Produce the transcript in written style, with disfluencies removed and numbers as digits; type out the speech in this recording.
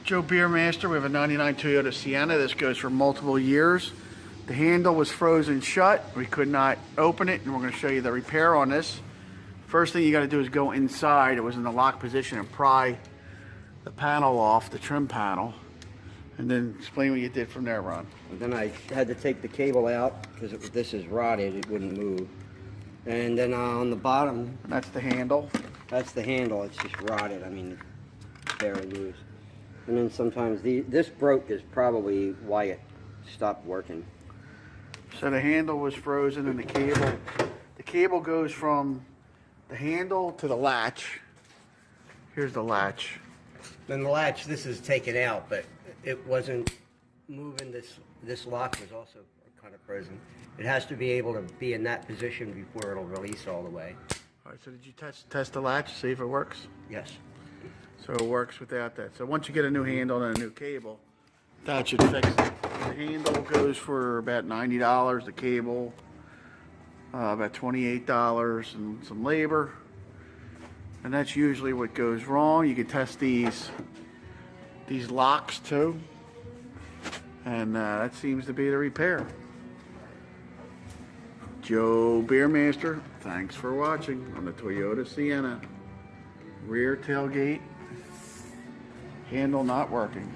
Joe Beermaster. We have a 99 Toyota Sienna. This goes for multiple years. The handle was frozen shut. We could not open it, and we're going to show you the repair on this. First thing you got to do is go inside. It was in the lock position, and pry the panel off, the trim panel, and then explain what you did from there, Ron. And then I had to take the cable out because this is rotted, it wouldn't move. And then on the bottom, And that's the handle. that's the handle, it's just rotted, I mean, barely moves. And then sometimes this broke is probably why it stopped working. So the handle was frozen, and the cable goes from the handle to the latch. Here's the latch. Then the latch, this is taken out, but it wasn't moving. This lock was also kind of frozen. It has to be able to be in that position before it'll release all the way. All right, so did you test the latch, see if it works? Yes. So it works without that. So once you get a new handle and a new cable, that should fix it. The handle goes for about $90. The cable, about $28 and some labor. And that's usually what goes wrong. You can test these locks too. And that seems to be the repair. Joe Beermaster, thanks for watching on the Toyota Sienna. Rear tailgate, handle not working.